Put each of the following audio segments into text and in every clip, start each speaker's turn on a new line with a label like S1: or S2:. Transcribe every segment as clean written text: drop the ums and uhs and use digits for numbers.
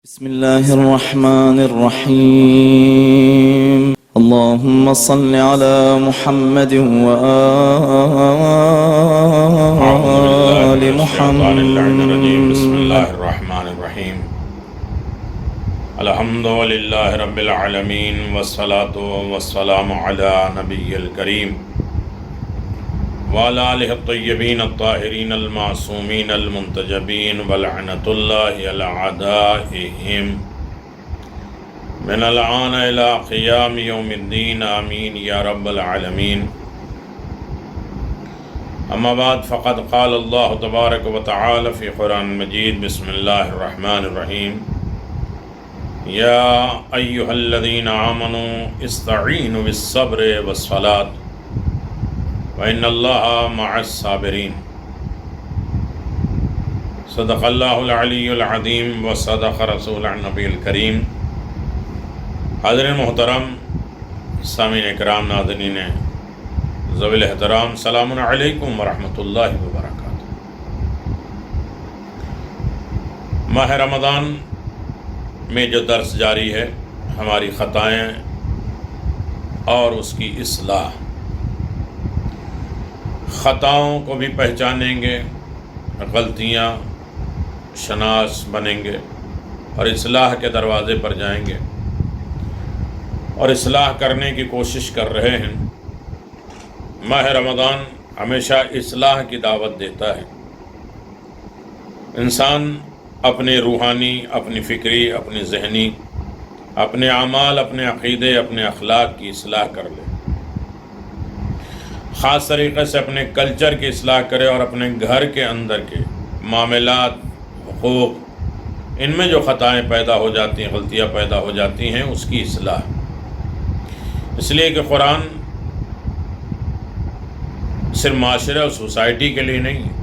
S1: بسم الله الرحمن الرحيم اللهم صل على محمد وآل محمد.
S2: بسم الله الرحمن الرحيم الحمد لله رب العالمين والصلاة والسلام على نبي الكريم وعلى آله الطيبين الطاهرين المعصومين المنتجبين ولعنة الله على أعدائهم من الآن إلى قيام يوم الدين آمين يا رب العالمين. أما بعد فقد قال الله تبارك وتعالى في قرآن المجيد بسم الله الرحمن الرحيم يا أيها الذين آمنوا استعينوا بالصبر والصلاة وإن الله مع الصابرين. صدق الله العلی العظیم وصدق رسول النبی الکریم. حاضرین محترم، سامعین اکرام، ناظرین ذوی الاحترام، سلام علیکم ورحمۃ اللہ وبرکاتہ. ماہ رمضان میں جو درس جاری ہے ہماری خطائیں اور اس کی اصلاح، خطاؤں کو بھی پہچانیں گے، غلطیاں شناس بنیں گے اور اصلاح کے دروازے پر جائیں گے اور اصلاح کرنے کی کوشش کر رہے ہیں. ماہ رمضان ہمیشہ اصلاح کی دعوت دیتا ہے. انسان اپنے روحانی، اپنی فکری، اپنی ذہنی، اپنے اعمال، اپنے عقیدے، اپنے اخلاق کی اصلاح کر لے، خاص طریقے سے اپنے کلچر کی اصلاح کرے اور اپنے گھر کے اندر کے معاملات، حقوق، ان میں جو خطائیں پیدا ہو جاتی ہیں، غلطیاں پیدا ہو جاتی ہیں، اس کی اصلاح. اس لیے کہ قرآن صرف معاشرے اور سوسائٹی کے لیے نہیں ہے.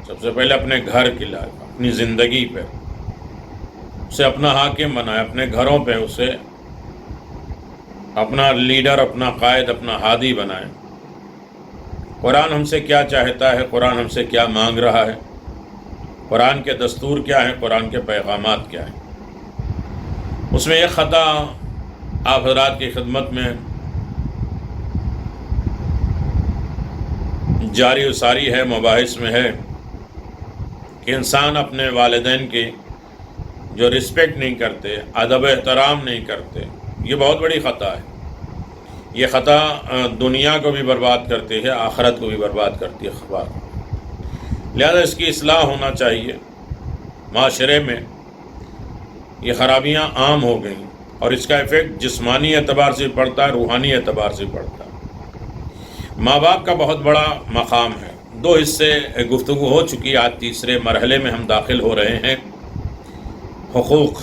S2: سب سے پہلے اپنے گھر کی لائف، اپنی زندگی پہ اسے اپنا حاکم بنائے، اپنے گھروں پہ اسے اپنا لیڈر، اپنا قائد، اپنا ہادی بنائے. قرآن ہم سے کیا چاہتا ہے، قرآن ہم سے کیا مانگ رہا ہے، قرآن کے دستور کیا ہیں، قرآن کے پیغامات کیا ہیں. اس میں ایک خطا آپ حضرات کی خدمت میں جاری و ساری ہے، مباحث میں ہے کہ انسان اپنے والدین کی جو رسپیکٹ نہیں کرتے، ادب و احترام نہیں کرتے، یہ بہت بڑی خطا ہے. یہ خطا دنیا کو بھی برباد کرتی ہے، آخرت کو بھی برباد کرتی ہے. لہذا اس کی اصلاح ہونا چاہیے. معاشرے میں یہ خرابیاں عام ہو گئیں اور اس کا ایفیکٹ جسمانی اعتبار سے پڑتا ہے، روحانی اعتبار سے پڑتا ہے. ماں باپ کا بہت بڑا مقام ہے. دو حصے گفتگو ہو چکی، آج تیسرے مرحلے میں ہم داخل ہو رہے ہیں. حقوق،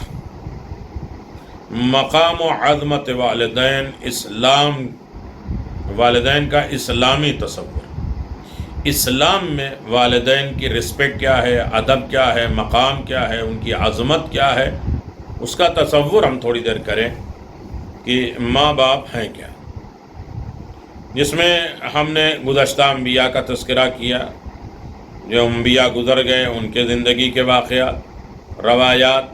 S2: مقام و عظمت والدین، اسلام، والدین کا اسلامی تصور. اسلام میں والدین کی رسپیکٹ کیا ہے، ادب کیا ہے، مقام کیا ہے، ان کی عظمت کیا ہے، اس کا تصور ہم تھوڑی دیر کریں کہ ماں باپ ہیں کیا. جس میں ہم نے گزشتہ انبیاء کا تذکرہ کیا، جو انبیاء گزر گئے، ان کے زندگی کے واقعات، روایات،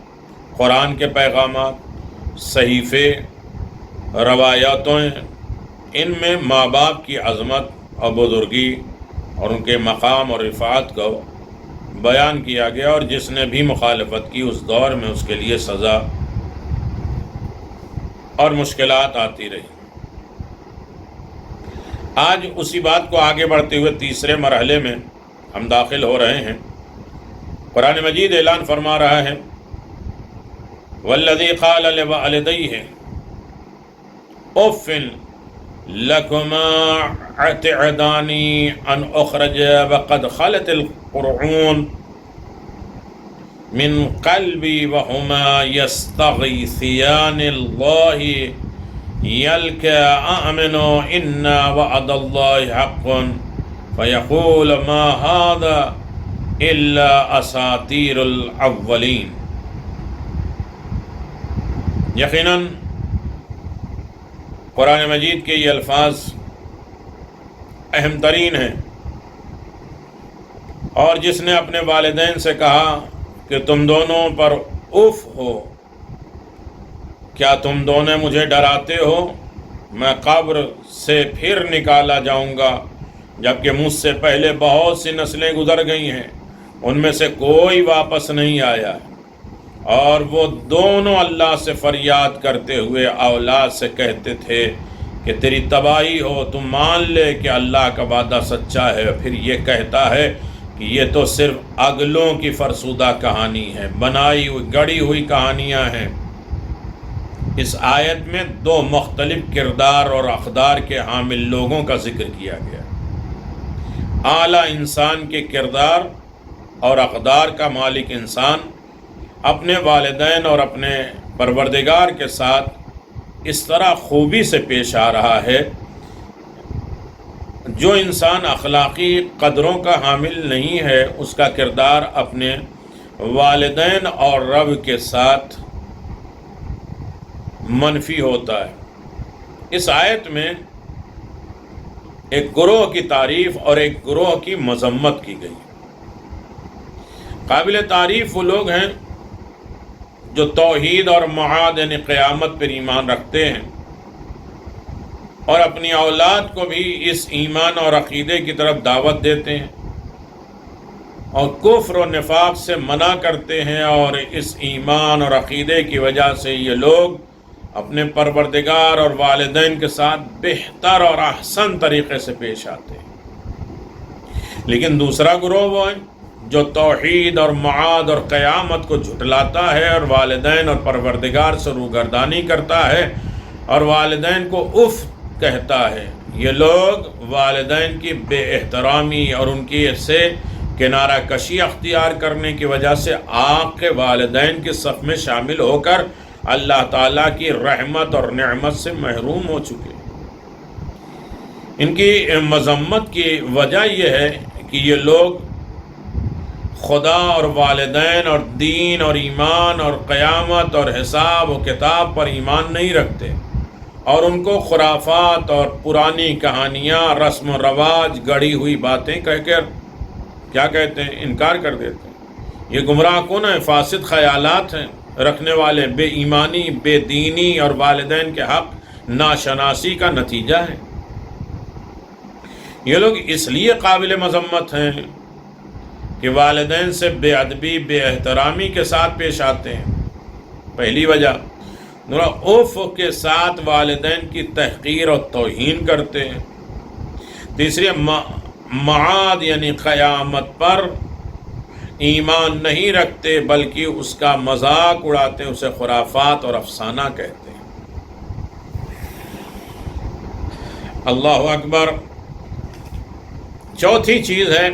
S2: قرآن کے پیغامات، صحیفے، روایاتوں، ان میں ماں باپ کی عظمت اور بزرگی اور ان کے مقام اور رفعت کو بیان کیا گیا، اور جس نے بھی مخالفت کی اس دور میں اس کے لیے سزا اور مشکلات آتی رہی. آج اسی بات کو آگے بڑھتے ہوئے تیسرے مرحلے میں ہم داخل ہو رہے ہیں. قرآن مجید اعلان فرما رہا ہے والذی قال لوالدیہ اف لکما اتعدانی ان اخرج وقد خلت القرعون من قلبی وہما یستغیثیان اللہ یلک آمن ان وعد اللہ حق فیقول ما هذا الا اساطیر الاولین. یقیناً قرآن مجید کے یہ الفاظ اہم ترین ہیں، اور جس نے اپنے والدین سے کہا کہ تم دونوں پر اف ہو، کیا تم دونوں مجھے ڈراتے ہو میں قبر سے پھر نکالا جاؤں گا جبکہ مجھ سے پہلے بہت سی نسلیں گزر گئی ہیں، ان میں سے کوئی واپس نہیں آیا، اور وہ دونوں اللہ سے فریاد کرتے ہوئے اولاد سے کہتے تھے کہ تیری تباہی ہو، تم مان لے کہ اللہ کا وعدہ سچا ہے، پھر یہ کہتا ہے کہ یہ تو صرف اگلوں کی فرسودہ کہانی ہے، بنائی ہوئی گڑی ہوئی کہانیاں ہیں۔ اس آیت میں دو مختلف کردار اور اقدار کے حامل لوگوں کا ذکر کیا گیا۔ اعلیٰ انسان کے کردار اور اقدار کا مالک انسان اپنے والدین اور اپنے پروردگار کے ساتھ اس طرح خوبی سے پیش آ رہا ہے، جو انسان اخلاقی قدروں کا حامل نہیں ہے اس کا کردار اپنے والدین اور رب کے ساتھ منفی ہوتا ہے۔ اس آیت میں ایک گروہ کی تعریف اور ایک گروہ کی مذمت کی گئی۔ قابل تعریف وہ لوگ ہیں جو توحید اور معاد یعنی قیامت پر ایمان رکھتے ہیں اور اپنی اولاد کو بھی اس ایمان اور عقیدے کی طرف دعوت دیتے ہیں اور کفر و نفاق سے منع کرتے ہیں، اور اس ایمان اور عقیدے کی وجہ سے یہ لوگ اپنے پروردگار اور والدین کے ساتھ بہتر اور احسن طریقے سے پیش آتے ہیں۔ لیکن دوسرا گروہ وہ ہے جو توحید اور معاد اور قیامت کو جھٹلاتا ہے اور والدین اور پروردگار سے روگردانی کرتا ہے اور والدین کو اف کہتا ہے۔ یہ لوگ والدین کی بے احترامی اور ان کی سے کنارہ کشی اختیار کرنے کی وجہ سے آق کے والدین کے صف میں شامل ہو کر اللہ تعالیٰ کی رحمت اور نعمت سے محروم ہو چکے۔ ان کی مذمت کی وجہ یہ ہے کہ یہ لوگ خدا اور والدین اور دین اور ایمان اور قیامت اور حساب و کتاب پر ایمان نہیں رکھتے، اور ان کو خرافات اور پرانی کہانیاں، رسم و رواج، گڑھی ہوئی باتیں کہہ کر کیا کہتے ہیں، انکار کر دیتے ہیں۔ یہ گمراہ کن ہیں، فاسد خیالات ہیں رکھنے والے، بے ایمانی، بے دینی اور والدین کے حق ناشناسی کا نتیجہ ہے۔ یہ لوگ اس لیے قابل مذمت ہیں کہ والدین سے بے ادبی، بے احترامی کے ساتھ پیش آتے ہیں، پہلی وجہ۔ دوسرا، اوف کے ساتھ والدین کی تحقیر اور توہین کرتے ہیں۔ تیسری، معاد یعنی قیامت پر ایمان نہیں رکھتے بلکہ اس کا مذاق اڑاتے ہیں، اسے خرافات اور افسانہ کہتے ہیں۔ اللہ اکبر۔ چوتھی چیز ہے،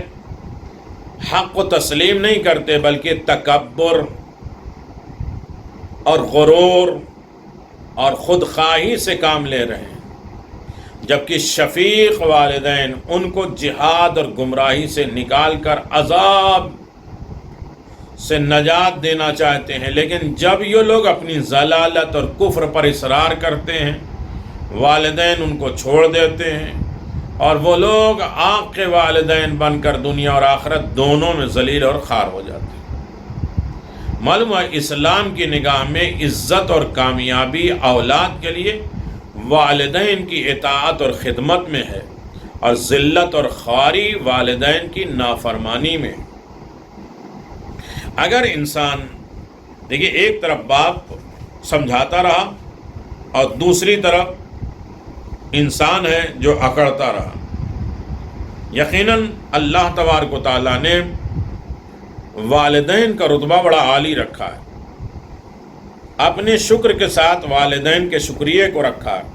S2: حق کو تسلیم نہیں کرتے بلکہ تکبر اور غرور اور خود خواہی سے کام لے رہے ہیں، جبکہ شفیق والدین ان کو جہاد اور گمراہی سے نکال کر عذاب سے نجات دینا چاہتے ہیں، لیکن جب یہ لوگ اپنی ضلالت اور کفر پر اصرار کرتے ہیں والدین ان کو چھوڑ دیتے ہیں، اور وہ لوگ آق کے والدین بن کر دنیا اور آخرت دونوں میں ذلیل اور خوار ہو جاتے ہیں۔ معلوم ہے اسلام کی نگاہ میں عزت اور کامیابی اولاد کے لیے والدین کی اطاعت اور خدمت میں ہے، اور ذلت اور خواری والدین کی نافرمانی میں۔ اگر انسان دیکھیے ایک طرف باپ سمجھاتا رہا اور دوسری طرف انسان ہے جو اکڑتا رہا، یقیناً اللہ تبارک و تعالیٰ نے والدین کا رتبہ بڑا عالی رکھا ہے، اپنے شکر کے ساتھ والدین کے شکریہ کو رکھا ہے۔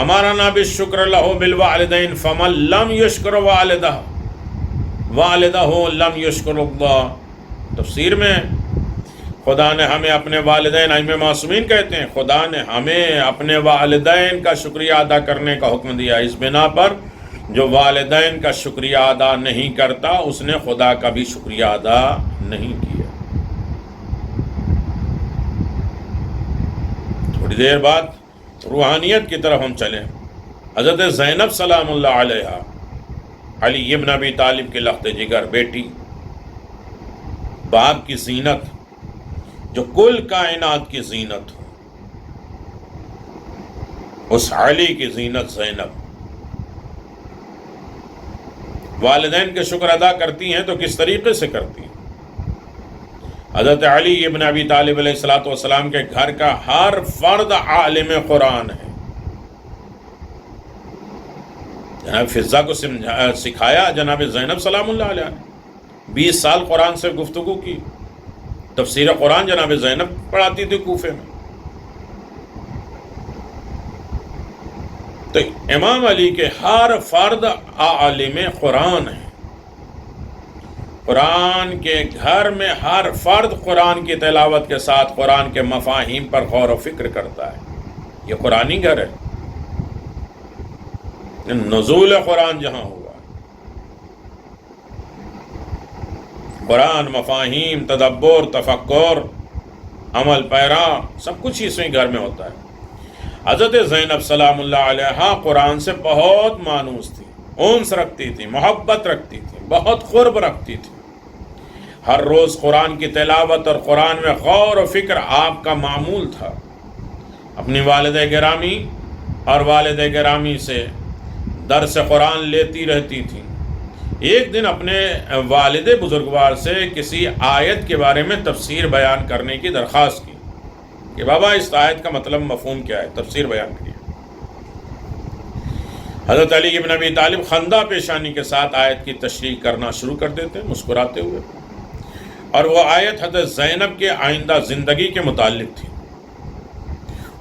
S2: امرنا بالشکر لہ بالوالدین فمن لم یشکر والدہ لم یشکر اللہ۔ تفسیر میں خدا نے ہمیں اپنے والدین، ائمہ معصومین کہتے ہیں خدا نے ہمیں اپنے والدین کا شکریہ ادا کرنے کا حکم دیا، اس بنا پر جو والدین کا شکریہ ادا نہیں کرتا اس نے خدا کا بھی شکریہ ادا نہیں کیا۔ تھوڑی دیر بعد روحانیت کی طرف ہم چلیں۔ حضرت زینب سلام اللہ علیہا، علی ابن ابی طالب کے لخت جگر بیٹی، باپ کی زینت، جو کل کائنات کی زینت ہو، اس علی کی زینت زینب۔ والدین کے شکر ادا کرتی ہیں تو کس طریقے سے کرتی ہیں؟ حضرت علی ابن ابی طالب علیہ الصلوۃ والسلام کے گھر کا ہر فرد عالم قرآن ہے۔ جناب فضہ کو سکھایا جناب زینب سلام اللہ علیہ نے، 20 سال قرآن سے گفتگو کی، تفسیر قرآن جناب زینب پڑھاتی تھی کوفے میں۔ تو امام علی کے ہر فرد عالم قرآن ہے۔ قرآن کے گھر میں ہر فرد قرآن کی تلاوت کے ساتھ قرآن کے مفاہیم پر غور و فکر کرتا ہے۔ یہ قرآنی گھر ہے، نزول قرآن جہاں ہوا، قرآن مفاہیم، تدبر، تفکر، عمل پیرا، سب کچھ اسی گھر میں ہوتا ہے۔ حضرت زینب سلام اللہ علیہا قرآن سے بہت مانوس تھی، انس رکھتی تھی، محبت رکھتی تھی، بہت قرب رکھتی تھی۔ ہر روز قرآن کی تلاوت اور قرآن میں غور و فکر آپ کا معمول تھا۔ اپنی والدہ گرامی اور والد گرامی سے درس قرآن لیتی رہتی تھی۔ ایک دن اپنے والد بزرگوار سے کسی آیت کے بارے میں تفسیر بیان کرنے کی درخواست کی کہ بابا اس آیت کا مطلب مفہوم کیا ہے، تفسیر بیان کریے۔ حضرت علی ابن ابی طالب خندہ پیشانی کے ساتھ آیت کی تشریح کرنا شروع کر دیتے مسکراتے ہوئے، اور وہ آیت حضرت زینب کے آئندہ زندگی کے متعلق تھی۔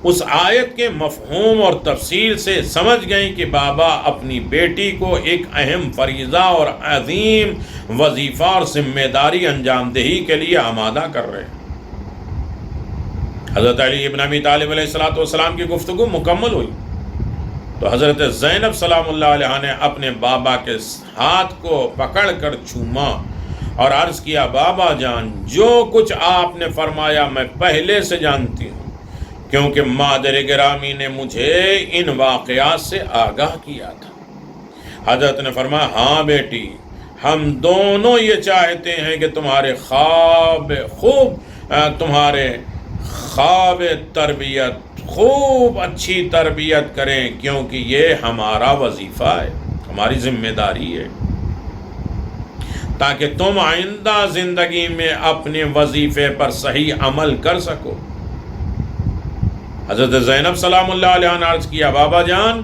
S2: اس آیت کے مفہوم اور تفصیل سے سمجھ گئیں کہ بابا اپنی بیٹی کو ایک اہم فریضہ اور عظیم وظیفہ اور ذمہ داری انجام دہی کے لیے آمادہ کر رہے ہیں۔ حضرت علی ابن ابی طالب علیہ الصلوۃ والسلام کی گفتگو مکمل ہوئی تو حضرت زینب سلام اللہ علیہ نے اپنے بابا کے ہاتھ کو پکڑ کر چوما اور عرض کیا، بابا جان جو کچھ آپ نے فرمایا میں پہلے سے جانتی ہوں، کیونکہ مادر گرامی نے مجھے ان واقعات سے آگاہ کیا تھا۔ حضرت نے فرمایا، ہاں بیٹی، ہم دونوں یہ چاہتے ہیں کہ تمہارے خواب تربیت خوب اچھی تربیت کریں، کیونکہ یہ ہمارا وظیفہ ہے، ہماری ذمہ داری ہے، تاکہ تم آئندہ زندگی میں اپنے وظیفے پر صحیح عمل کر سکو۔ حضرت زینب سلام اللہ علیہ نے عرض کیا، بابا جان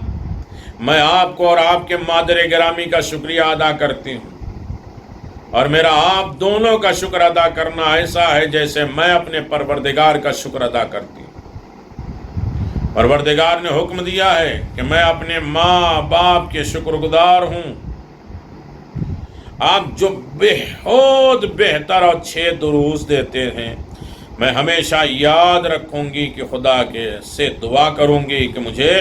S2: میں آپ کو اور آپ کے مادر گرامی کا شکریہ ادا کرتی ہوں، اور میرا آپ دونوں کا شکر ادا کرنا ایسا ہے جیسے میں اپنے پروردگار کا شکر ادا کرتی ہوں۔ پروردگار نے حکم دیا ہے کہ میں اپنے ماں باپ کے شکر گزار ہوں۔ آپ جو بہت بہتر اور اچھے دروس دیتے ہیں، میں ہمیشہ یاد رکھوں گی کہ خدا کے سے دعا کروں گی کہ مجھے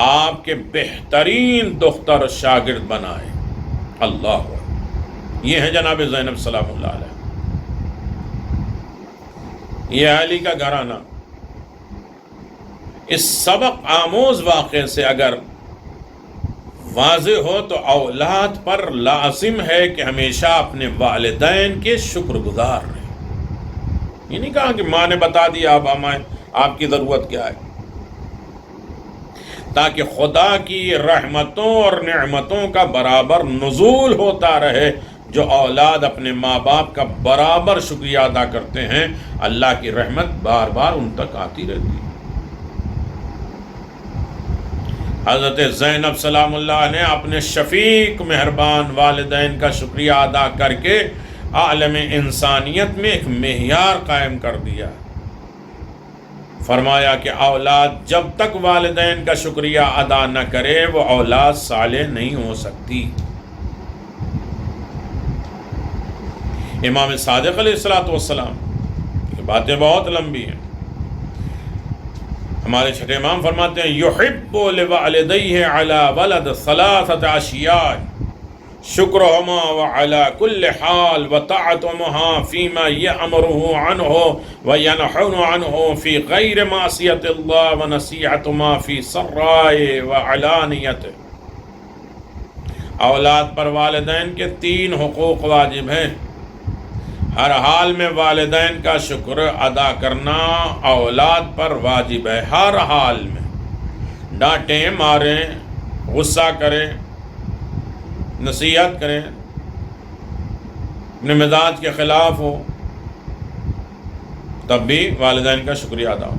S2: آپ کے بہترین دختر شاگرد بنائے۔ اللہ، یہ ہے جناب زینب سلام اللہ علیہ، یہ علی کا گھرانہ۔ اس سبق آموز واقعے سے اگر واضح ہو تو اولاد پر لازم ہے کہ ہمیشہ اپنے والدین کے شکر گزار رہیں۔ یہ نہیں کہا کہ ماں نے بتا دیا اب ہمیں آپ کی ضرورت کیا ہے، تاکہ خدا کی رحمتوں اور نعمتوں کا برابر نزول ہوتا رہے۔ جو اولاد اپنے ماں باپ کا برابر شکریہ ادا کرتے ہیں، اللہ کی رحمت بار بار ان تک آتی رہتی ہے۔ حضرت زینب سلام اللہ نے اپنے شفیق مہربان والدین کا شکریہ ادا کر کے عالم انسانیت میں ایک معیار قائم کر دیا۔ فرمایا کہ اولاد جب تک والدین کا شکریہ ادا نہ کرے وہ اولاد صالح نہیں ہو سکتی۔ امام صادق علیہ السلام، یہ باتیں بہت لمبی ہیں، ہمارے چھٹے امام فرماتے ہیں، یحب لوالدیہ علی ولد ثلاثۃ اشیاء، شکرہما وعلی کل حال وطاعتہما فیما یأمرہ عنہ وینہہ عنہ فی غیر معصیۃ اللہ ونصیحتہما فی سراء وعلانیۃ۔ اولاد پر والدین کے 3 حقوق واجب ہیں: ہر حال میں والدین کا شکر ادا کرنا اولاد پر واجب ہے، ہر حال میں، ڈانٹیں ماریں، غصہ کریں، نصیحت کریں، اپنے مزاج کے خلاف ہو، تب بھی والدین کا شکریہ ادا ہو۔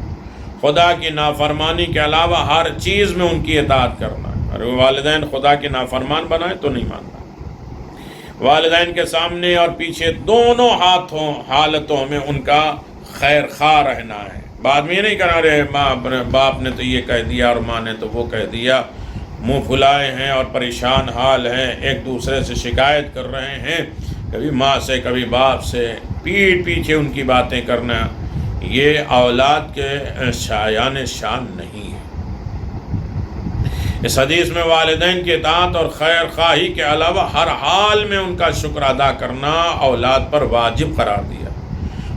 S2: خدا کی نافرمانی کے علاوہ ہر چیز میں ان کی اطاعت کرنا ہے، اور والدین خدا کے نافرمان بنائے تو نہیں ماننا۔ والدین کے سامنے اور پیچھے دونوں حالتوں میں ان کا خیر خواہ رہنا ہے۔ بعد میں یہ نہیں کرنا رہے باپ نے تو یہ کہہ دیا اور ماں نے تو وہ کہہ دیا، منہ پھلائے ہیں اور پریشان حال ہیں، ایک دوسرے سے شکایت کر رہے ہیں، کبھی ماں سے کبھی باپ سے، پیٹھ پیچھے ان کی باتیں کرنا، یہ اولاد کے شایان شان نہیں ہے۔ اس حدیث میں والدین کی اطاعت اور خیر خواہی کے علاوہ ہر حال میں ان کا شکر ادا کرنا اولاد پر واجب قرار دیا۔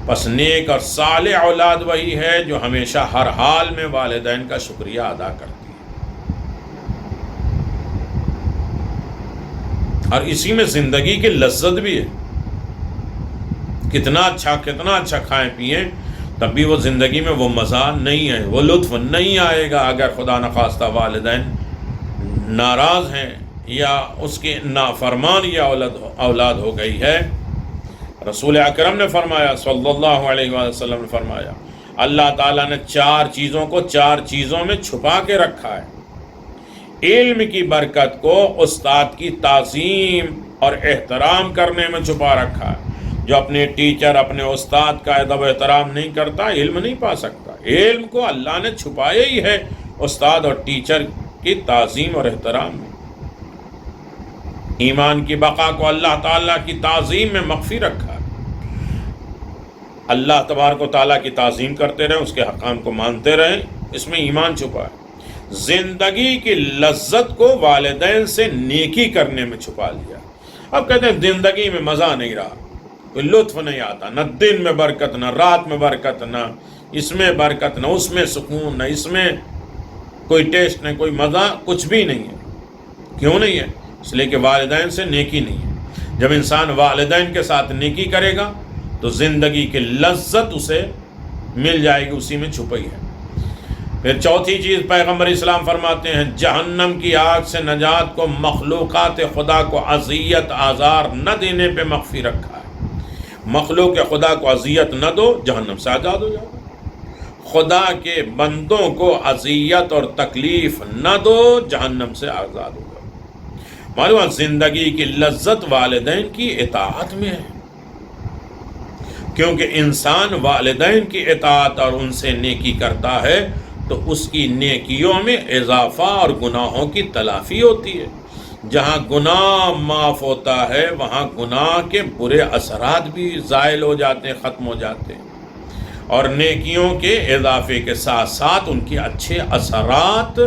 S2: پس نیک اور صالح اولاد وہی ہے جو ہمیشہ ہر حال میں والدین کا شکریہ ادا کرتی ہے، اور اسی میں زندگی کی لذت بھی ہے۔ کتنا اچھا کھائیں پئیں، تب بھی وہ زندگی میں وہ مزہ نہیں ہے، وہ لطف نہیں آئے گا اگر خدا نخواستہ والدین ناراض ہیں یا اس کی نافرمان یہ اولاد ہو گئی ہے۔ رسول اکرم نے فرمایا، صلی اللہ علیہ وسلم نے فرمایا، اللہ تعالیٰ نے 4 چیزوں کو 4 چیزوں میں چھپا کے رکھا ہے۔ علم کی برکت کو استاد کی تعظیم اور احترام کرنے میں چھپا رکھا ہے۔ جو اپنے ٹیچر، اپنے استاد کا ادب و احترام نہیں کرتا، علم نہیں پا سکتا۔ علم کو اللہ نے چھپایا ہی ہے استاد اور ٹیچر کی تعظیم اور احترام میں۔ ایمان کی بقا کو اللہ تعالیٰ کی تعظیم میں مخفی رکھا ہے۔ اللہ تبارک و تعالیٰ کی تعظیم کرتے رہیں، اس کے حکام کو مانتے رہیں، اس میں ایمان چھپا ہے۔ زندگی کی لذت کو والدین سے نیکی کرنے میں چھپا لیا۔ اب کہتے ہیں زندگی میں مزہ نہیں رہا، کوئی لطف نہیں آتا، نہ دن میں برکت، نہ رات میں برکت، نہ اس میں برکت، نہ اس میں سکون، نہ اس میں کوئی ٹیسٹ، نہ کوئی مزہ، کچھ بھی نہیں ہے۔ کیوں نہیں ہے؟ اس لیے کہ والدین سے نیکی نہیں ہے۔ جب انسان والدین کے ساتھ نیکی کرے گا تو زندگی کی لذت اسے مل جائے گی، اسی میں چھپی ہے۔ پھر چوتھی چیز پیغمبر اسلام فرماتے ہیں، جہنم کی آگ سے نجات کو مخلوقات خدا کو اذیت آزار نہ دینے پہ مخفی رکھا ہے۔ مخلوق خدا کو اذیت نہ دو، جہنم سے آزاد ہو جاؤ۔ خدا کے بندوں کو اذیت اور تکلیف نہ دو، جہنم سے آزاد ہو جاؤ۔ معلوم زندگی کی لذت والدین کی اطاعت میں ہے، کیونکہ انسان والدین کی اطاعت اور ان سے نیکی کرتا ہے تو اس کی نیکیوں میں اضافہ اور گناہوں کی تلافی ہوتی ہے۔ جہاں گناہ معاف ہوتا ہے وہاں گناہ کے برے اثرات بھی زائل ہو جاتے ہیں، ختم ہو جاتے ہیں، اور نیکیوں کے اضافے کے ساتھ ساتھ ان کے اچھے اثرات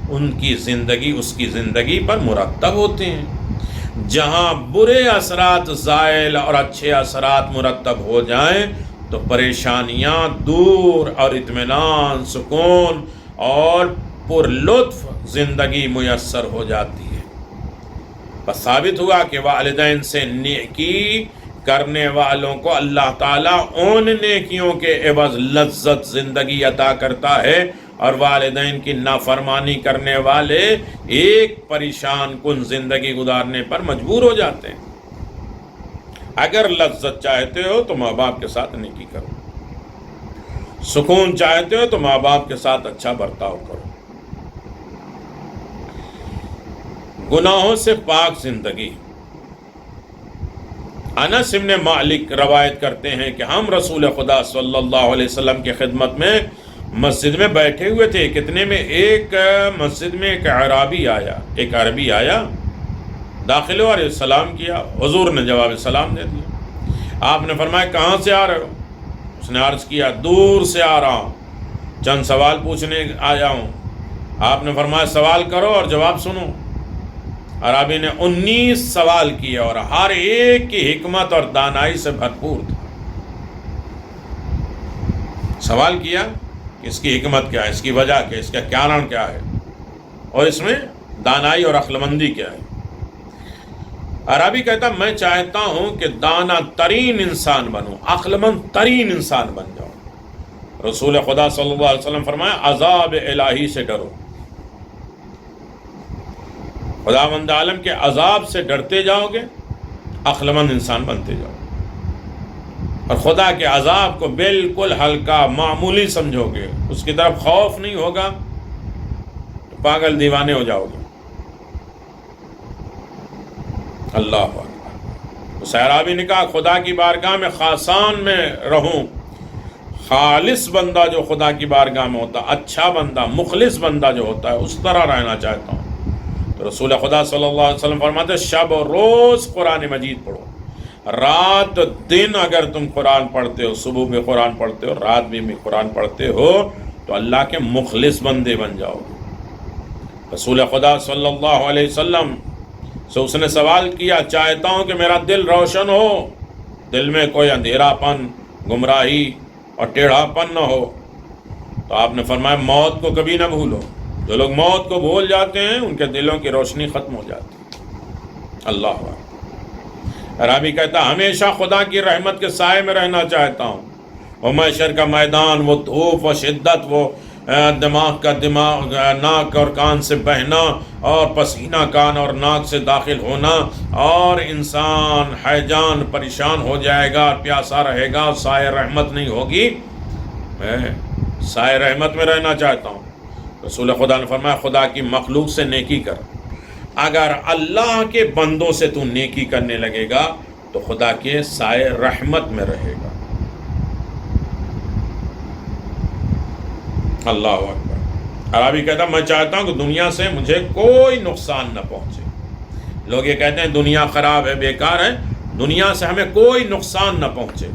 S2: ان کی زندگی، اس کی زندگی پر مرتب ہوتے ہیں۔ جہاں برے اثرات زائل اور اچھے اثرات مرتب ہو جائیں تو پریشانیاں دور اور اطمینان، سکون اور پر لطف زندگی میسر ہو جاتی ہے۔ بس ثابت ہوا کہ والدین سے نیکی کرنے والوں کو اللہ تعالیٰ ان نیکیوں کے عوض لذت زندگی عطا کرتا ہے، اور والدین کی نافرمانی کرنے والے ایک پریشان کن زندگی گزارنے پر مجبور ہو جاتے ہیں۔ اگر لذت چاہتے ہو تو ماں باپ کے ساتھ نیکی کرو، سکون چاہتے ہو تو ماں باپ کے ساتھ اچھا برتاؤ کرو۔ گناہوں سے پاک زندگی۔ انس بن مالک روایت کرتے ہیں کہ ہم رسول خدا صلی اللہ علیہ وسلم کی خدمت میں مسجد میں بیٹھے ہوئے تھے، کتنے میں ایک مسجد میں ایک عربی آیا، داخل ہوا اور سلام کیا، حضور نے جواب سلام دے دیا۔ آپ نے فرمایا کہاں سے آ رہے ہو؟ اس نے عرض کیا دور سے آ رہا ہوں، چند سوال پوچھنے آیا ہوں۔ آپ نے فرمایا سوال کرو اور جواب سنو۔ عربی نے 19 سوال کیے اور ہر ایک کی حکمت اور دانائی سے بھرپور تھا۔ سوال کیا کہ اس کی حکمت کیا ہے، اس کی وجہ کیا ہے، اس کا کارن کیا ہے، اور اس میں دانائی اور عقل مندی کیا ہے۔ عربی کہتا میں چاہتا ہوں کہ دانا ترین انسان بنوں، عقل مند ترین انسان بن جاؤں۔ رسول خدا صلی اللہ علیہ وسلم فرمایا عذاب الہی سے ڈرو، خداوند عالم کے عذاب سے ڈرتے جاؤ گے، عقل مند انسان بنتے جاؤ، اور خدا کے عذاب کو بالکل ہلکا معمولی سمجھو گے، اس کی طرف خوف نہیں ہوگا تو پاگل دیوانے ہو جاؤ گے۔ اللہ اکبر۔ سہرابی نے کہا خدا کی بارگاہ میں خاصان میں رہوں، خالص بندہ جو خدا کی بارگاہ میں ہوتا، اچھا بندہ، مخلص بندہ جو ہوتا ہے، اس طرح رہنا چاہتا ہوں۔ تو رسول خدا صلی اللہ علیہ وسلم فرماتے شب و روز قرآن مجید پڑھو، رات دن اگر تم قرآن پڑھتے ہو، صبح بھی قرآن پڑھتے ہو، رات بھی قرآن پڑھتے ہو، تو اللہ کے مخلص بندے بن جاؤ گے۔ رسول خدا صلی اللہ علیہ وسلم سے اس نے سوال کیا چاہتا ہوں کہ میرا دل روشن ہو، دل میں کوئی اندھیرا پن، گمراہی اور ٹیڑھا پن نہ ہو، تو آپ نے فرمایا موت کو کبھی نہ بھولو، جو لوگ موت کو بھول جاتے ہیں ان کے دلوں کی روشنی ختم ہو جاتی ہے۔ اللہ اکبر۔ عربی کہتا ہمیشہ خدا کی رحمت کے سائے میں رہنا چاہتا ہوں، وہ محشر کا میدان، وہ دھوپ، وہ شدت، وہ دماغ ناک اور کان سے بہنا اور پسینہ کان اور ناک سے داخل ہونا، اور انسان حیجان پریشان ہو جائے گا، پیاسا رہے گا، سائے رحمت نہیں ہوگی، میں سائے رحمت میں رہنا چاہتا ہوں۔ رسول خدا نے فرمایا خدا کی مخلوق سے نیکی کر، اگر اللہ کے بندوں سے تو نیکی کرنے لگے گا تو خدا کے سائے رحمت میں رہے گا۔ اللہ اکبر۔ عربی کہتا میں چاہتا ہوں کہ دنیا سے مجھے کوئی نقصان نہ پہنچے۔ لوگ یہ کہتے ہیں دنیا خراب ہے، بیکار ہے، دنیا سے ہمیں کوئی نقصان نہ پہنچے۔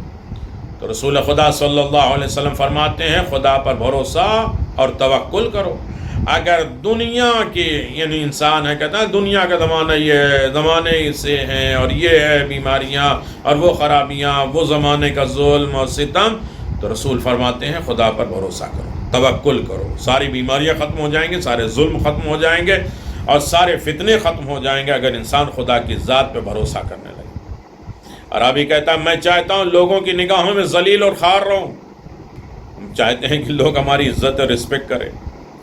S2: تو رسول خدا صلی اللہ علیہ وسلم فرماتے ہیں خدا پر بھروسہ اور توکل کرو۔ اگر دنیا کی یعنی انسان ہے کہتا ہے دنیا کا زمانہ یہ ہے، زمانے سے ہیں اور یہ ہے بیماریاں اور وہ خرابیاں، وہ زمانے کا ظلم اور ستم، تو رسول فرماتے ہیں خدا پر بھروسہ کرو، توکل کرو، ساری بیماریاں ختم ہو جائیں گے، سارے ظلم ختم ہو جائیں گے اور سارے فتنے ختم ہو جائیں گے اگر انسان خدا کی ذات پہ بھروسہ کرنے لگے۔ عربی کہتا ہے میں چاہتا ہوں لوگوں کی نگاہوں میں ذلیل اور خوار رہوں، ہم چاہتے ہیں کہ لوگ ہماری عزت اور رسپیکٹ کریں،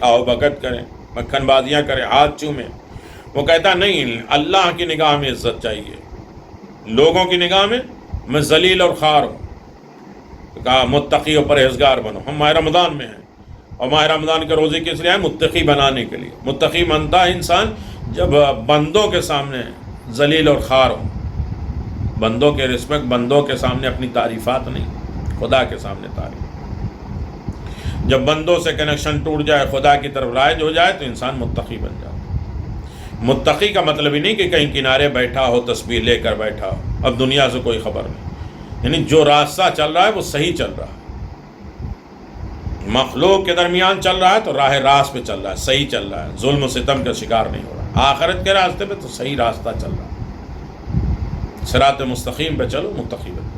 S2: آؤ بھگت کریں، مکھن بازیاں کریں، ہاتھ چومیں۔ وہ کہتا نہیں، اللہ کی نگاہ میں عزت چاہیے، لوگوں کی نگاہ میں ذلیل اور خوار ہوں۔ کہا متقی اور پرہیزگار بنو۔ ہم ماہ رمضان میں ہیں اور ماہ رمضان کے روزے کس لیے ہے؟ متقی بنانے کے لیے۔ متقی بنتا ہے انسان جب بندوں کے سامنے ذلیل اور خوار ہو، بندوں کے رسپیکٹ، بندوں کے سامنے اپنی تعریفات نہیں، خدا کے سامنے تعریف۔ جب بندوں سے کنیکشن ٹوٹ جائے، خدا کی طرف رائج ہو جائے تو انسان متقی بن جاتا ہے۔ متقی کا مطلب ہی نہیں کہ کہیں کنارے بیٹھا ہو، تسبیح لے کر بیٹھا ہو، اب دنیا سے کوئی خبر نہیں، یعنی جو راستہ چل رہا ہے وہ صحیح چل رہا ہے، مخلوق کے درمیان چل رہا ہے تو راہ راست پہ چل رہا ہے، صحیح چل رہا ہے، ظلم و ستم کا شکار نہیں ہو رہا، آخرت کے راستے پہ تو صحیح راستہ چل رہا ہے، صراط مستقیم پہ چلو، متقی بن جاؤ۔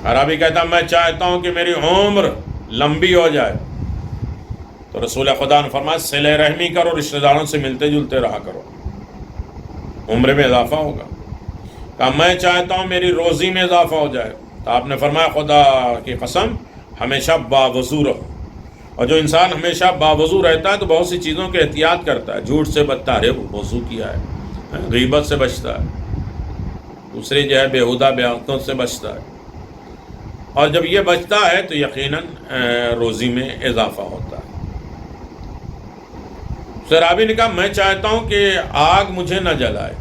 S2: عربی کہتا میں چاہتا ہوں کہ میری عمر لمبی ہو جائے، تو رسول خدا نے فرمایا صلہ رحمی کرو، رشتہ داروں سے ملتے جلتے رہا کرو، عمر میں اضافہ ہوگا۔ کہا میں چاہتا ہوں میری روزی میں اضافہ ہو جائے، تو آپ نے فرمایا خدا کی قسم ہمیشہ باوضو رہو، اور جو انسان ہمیشہ باوضو رہتا ہے تو بہت سی چیزوں کے احتیاط کرتا ہے، جھوٹ سے بچتا ہے، وضو کیا ہے، غیبت سے بچتا ہے، دوسری جو ہے بیہودہ بیعتوں سے بچتا ہے، اور جب یہ بچتا ہے تو یقیناً روزی میں اضافہ ہوتا ہے۔ سرابی نے کہا میں چاہتا ہوں کہ آگ مجھے نہ جلائے۔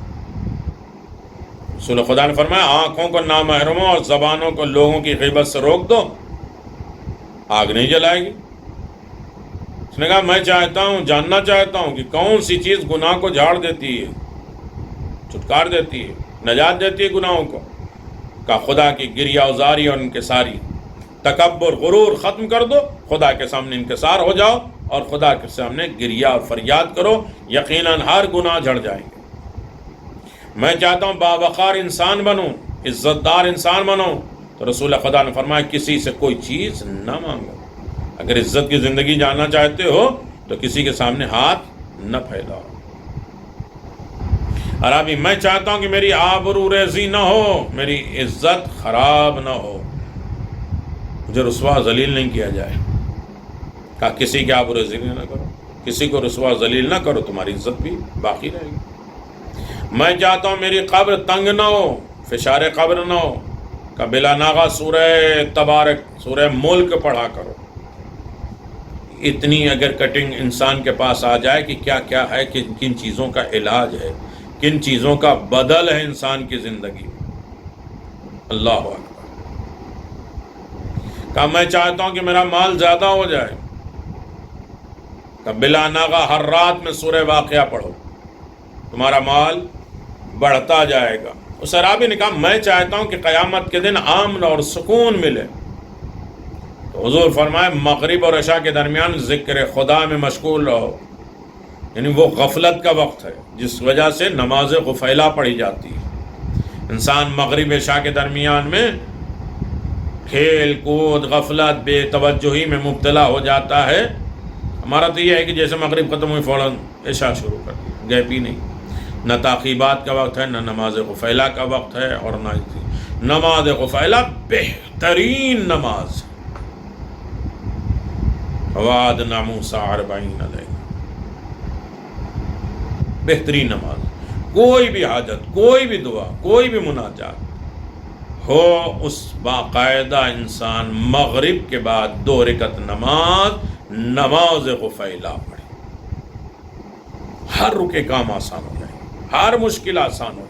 S2: رسول خدا نے فرمایا آنکھوں کو نامحرموں اور زبانوں کو لوگوں کی غیبت سے روک دو، آگ نہیں جلائے گی۔ اس نے کہا میں چاہتا ہوں، جاننا چاہتا ہوں کہ کون سی چیز گناہ کو جھاڑ دیتی ہے، چھٹکار دیتی ہے، نجات دیتی ہے گناہوں کو۔ کہا خدا کی گریہ ازاری اور انکساری، تکبر غرور ختم کر دو، خدا کے سامنے انکسار ہو جاؤ اور خدا کے سامنے گریہ اور فریاد کرو، یقیناً ہر گناہ جھڑ جائیں گے۔ میں چاہتا ہوں باوقار انسان بنوں، عزت دار انسان بنوں، تو رسول خدا نے فرمایا کسی سے کوئی چیز نہ مانگو۔ اگر عزت کی زندگی جاننا چاہتے ہو تو کسی کے سامنے ہاتھ نہ پھیلاؤ۔ عربی میں چاہتا ہوں کہ میری آبرو ریزی نہ ہو، میری عزت خراب نہ ہو، مجھے رسوا ذلیل نہیں کیا جائے. کہا کسی کی آبرو ریزی نہ کرو، کسی کو رسوا ذلیل نہ کرو، تمہاری عزت بھی باقی رہے گی. میں چاہتا ہوں میری قبر تنگ نہ ہو، فشار قبر نہ ہو. کہ بلا ناغا سورہ تبارک، سورہ ملک پڑھا کرو. اتنی اگر کٹنگ انسان کے پاس آ جائے کہ کیا کیا ہے، کن چیزوں کا علاج ہے، کن چیزوں کا بدل ہے انسان کی زندگی میں. اللہ اکبر. کہ میں چاہتا ہوں کہ میرا مال زیادہ ہو جائے. کہ بلا ناغا ہر رات میں سورہ واقعہ پڑھو، تمہارا مال بڑھتا جائے گا. اس عرابی نے کہا میں چاہتا ہوں کہ قیامت کے دن امن اور سکون ملے. تو حضور فرمائے مغرب اور عشاء کے درمیان ذکر خدا میں مشغول رہو. یعنی وہ غفلت کا وقت ہے جس وجہ سے نماز غفیلہ پڑھی جاتی ہے. انسان مغرب عشاء کے درمیان میں کھیل کود، غفلت، بے توجہی میں مبتلا ہو جاتا ہے. ہمارا تو یہ ہے کہ جیسے مغرب ختم ہوئی فوراً عشاء شروع کر دی، گیپ ہی نہیں. نہ تعقیبات کا وقت ہے، نہ نماز غفیلہ کا وقت ہے، اور نہ نماز غفیلہ بہترین نماز. وعدنا موسیٰ 40 لیلہ، بہترین نماز. کوئی بھی حاجت، کوئی بھی دعا، کوئی بھی مناجات ہو، اس باقاعدہ انسان مغرب کے بعد 2 رکعت نماز غفیلہ پڑھے. ہر رکے کام آسان ہو جائے، ہر مشکل آسان ہو جائے.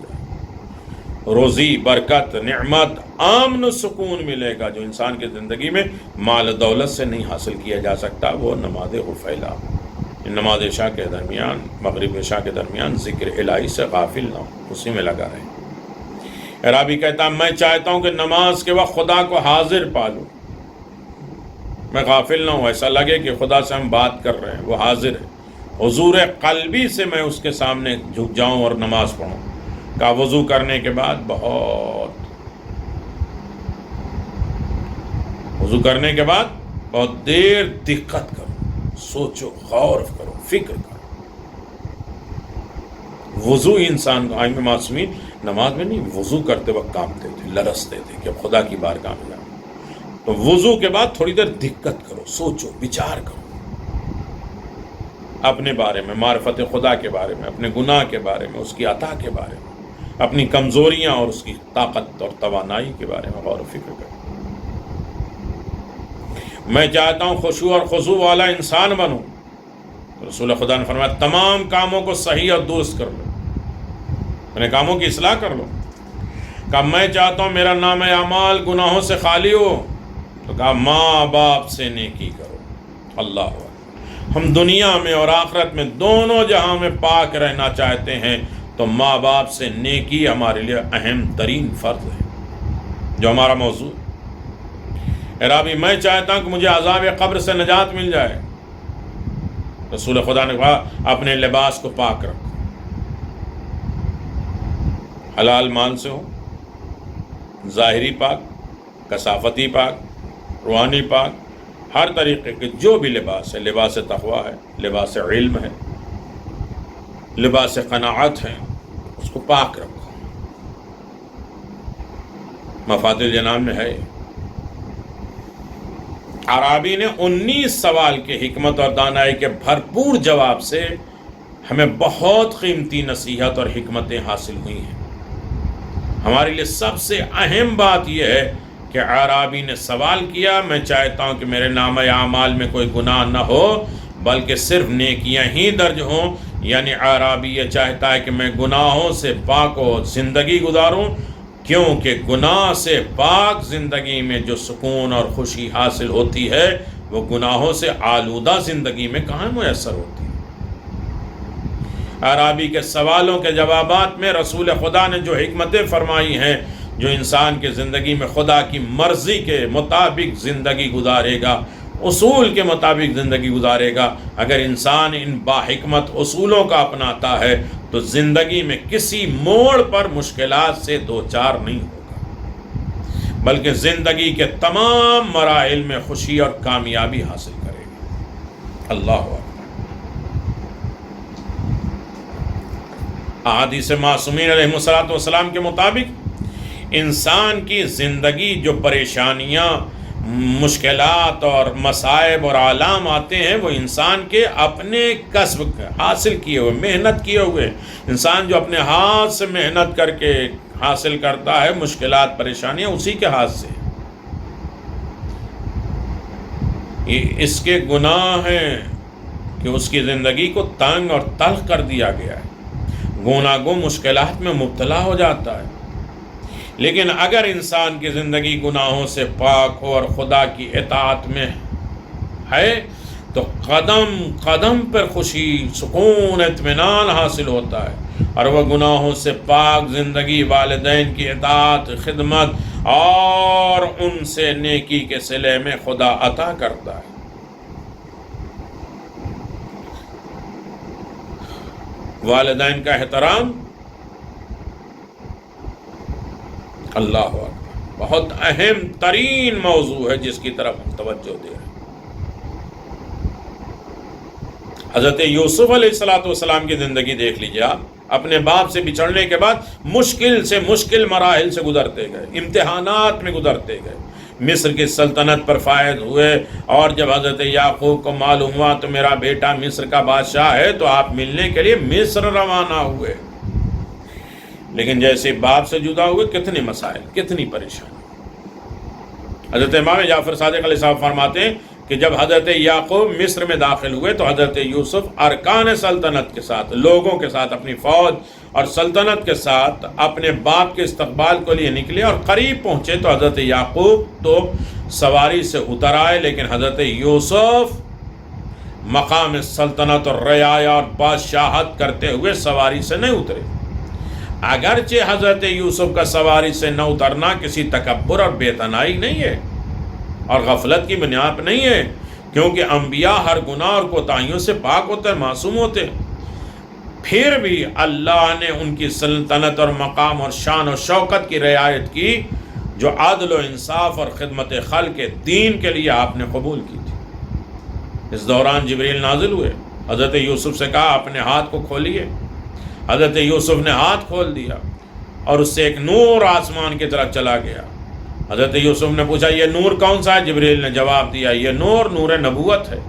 S2: روزی، برکت، نعمت، امن و سکون ملے گا جو انسان کی زندگی میں مال دولت سے نہیں حاصل کیا جا سکتا. وہ نماز غفیلہ. نماز عشاء کے درمیان، مغرب عشاء کے درمیان ذکر الہی سے غافل نہ ہو، اسی میں لگا رہے. عرابی کہتا میں چاہتا ہوں کہ نماز کے وقت خدا کو حاضر پالوں، میں غافل نہ ہوں. ایسا لگے کہ خدا سے ہم بات کر رہے ہیں، وہ حاضر ہے. حضور قلبی سے میں اس کے سامنے جھک جاؤں اور نماز پڑھوں. کا وضو کرنے کے بعد وضو کرنے کے بعد بہت دیر دقت کرو، سوچو، غور کرو، فکر کرو. وضو انسان کو، آئمہ معصومین نماز میں نہیں، وضو کرتے وقت کانپتے تھے، لرزتے تھے کہ اب خدا کی بارگاہ میں جاؤں. تو وضو کے بعد تھوڑی دیر دقت کرو، سوچو، وچار کرو اپنے بارے میں، معرفت خدا کے بارے میں، اپنے گناہ کے بارے میں، اس کی عطا کے بارے میں، اپنی کمزوریاں اور اس کی طاقت اور توانائی کے بارے میں غور و فکر کرو. میں چاہتا ہوں خشوع اور خضوع والا انسان بنوں. رسول خدا نے فرمایا تمام کاموں کو صحیح اور درست کر لو، اپنے کاموں کی اصلاح کر لو. کہا میں چاہتا ہوں میرا نام اعمال گناہوں سے خالی ہو. تو کہا ماں باپ سے نیکی کرو. اللہ اکبر. ہم دنیا میں اور آخرت میں دونوں جہاں میں پاک رہنا چاہتے ہیں تو ماں باپ سے نیکی ہمارے لیے اہم ترین فرض ہے، جو ہمارا موضوع. عرابی میں چاہتا ہوں کہ مجھے عذاب قبر سے نجات مل جائے. رسول خدا نے کہا اپنے لباس کو پاک رکھو، حلال مال سے ہو، ظاہری پاک، کثافتی پاک، روحانی پاک، ہر طریقے کے جو بھی لباس ہے. لباس تقویٰ ہے، لباس علم ہے، لباس قناعت ہے، اس کو پاک رکھو. مفاتیح الجنان میں ہے. عرابی نے 19 سوال کے حکمت اور دانائی کے بھرپور جواب سے ہمیں بہت قیمتی نصیحت اور حکمتیں حاصل ہوئی ہیں. ہمارے لیے سب سے اہم بات یہ ہے کہ عرابی نے سوال کیا میں چاہتا ہوں کہ میرے نامہ اعمال میں کوئی گناہ نہ ہو بلکہ صرف نیکیاں ہی درج ہوں. یعنی عرابی یہ چاہتا ہے کہ میں گناہوں سے پاک و زندگی گزاروں، کیونکہ گناہ سے پاک زندگی میں جو سکون اور خوشی حاصل ہوتی ہے وہ گناہوں سے آلودہ زندگی میں کہاں میسر ہوتی ہے. عرابی کے سوالوں کے جوابات میں رسول خدا نے جو حکمتیں فرمائی ہیں، جو انسان کے زندگی میں خدا کی مرضی کے مطابق زندگی گزارے گا، اصول کے مطابق زندگی گزارے گا، اگر انسان ان باحکمت اصولوں کا اپناتا ہے تو زندگی میں کسی موڑ پر مشکلات سے دوچار نہیں ہوگا بلکہ زندگی کے تمام مراحل میں خوشی اور کامیابی حاصل کرے گا. اللہ اکبر. احادیث معصومین علیہ الصلوۃ والسلام کے مطابق انسان کی زندگی جو پریشانیاں، مشکلات اور مصائب اور آلام آتے ہیں وہ انسان کے اپنے کسب حاصل کیے ہوئے، محنت کیے ہوئے، انسان جو اپنے ہاتھ سے محنت کر کے حاصل کرتا ہے مشکلات پریشانیاں اسی کے ہاتھ سے. یہ اس کے گناہ ہیں کہ اس کی زندگی کو تنگ اور تلخ کر دیا گیا ہے، گناہ گو مشکلات میں مبتلا ہو جاتا ہے. لیکن اگر انسان کی زندگی گناہوں سے پاک ہو اور خدا کی اطاعت میں ہے تو قدم قدم پر خوشی، سکون، اطمینان حاصل ہوتا ہے، اور وہ گناہوں سے پاک زندگی والدین کی اطاعت، خدمت اور ان سے نیکی کے صلے میں خدا عطا کرتا ہے. والدین کا احترام اللہ اکبر بہت اہم ترین موضوع ہے جس کی طرف ہم توجہ دے رہے ہیں. حضرت یوسف علیہ الصلوۃ والسلام کی زندگی دیکھ لیجیے آپ. اپنے باپ سے بچھڑنے کے بعد مشکل سے مشکل مراحل سے گزرتے گئے، امتحانات میں گزرتے گئے، مصر کی سلطنت پر فائز ہوئے، اور جب حضرت یعقوب کو معلوم ہوا تو میرا بیٹا مصر کا بادشاہ ہے تو آپ ملنے کے لیے مصر روانہ ہوئے. لیکن جیسے باپ سے جدا ہوئے کتنے مسائل، کتنی پریشانی. حضرت امام جعفر صادق علیہ السلام فرماتے ہیں کہ جب حضرت یعقوب مصر میں داخل ہوئے تو حضرت یوسف ارکان سلطنت کے ساتھ، لوگوں کے ساتھ، اپنی فوج اور سلطنت کے ساتھ اپنے باپ کے استقبال کو لیے نکلے، اور قریب پہنچے تو حضرت یعقوب تو سواری سے اتر آئے، لیکن حضرت یوسف مقام سلطنت اور رعایا اور بادشاہت کرتے ہوئے سواری سے نہیں اترے. اگرچہ حضرت یوسف کا سواری سے نہ اترنا کسی تکبر اور بےتنائی نہیں ہے اور غفلت کی بنیاد نہیں ہے، کیونکہ انبیاء ہر گناہ اور کوتاہیوں سے پاک ہوتے ہیں، معصوم ہوتے ہیں. پھر بھی اللہ نے ان کی سلطنت اور مقام اور شان و شوکت کی رعایت کی جو عدل و انصاف اور خدمت خلق کے دین کے لیے آپ نے قبول کی تھی. اس دوران جبریل نازل ہوئے، حضرت یوسف سے کہا اپنے ہاتھ کو کھولیے. حضرت یوسف نے ہاتھ کھول دیا اور اس سے ایک نور آسمان کی طرف چلا گیا. حضرت یوسف نے پوچھا یہ نور کون سا ہے؟ جبریل نے جواب دیا یہ نور نبوت ہے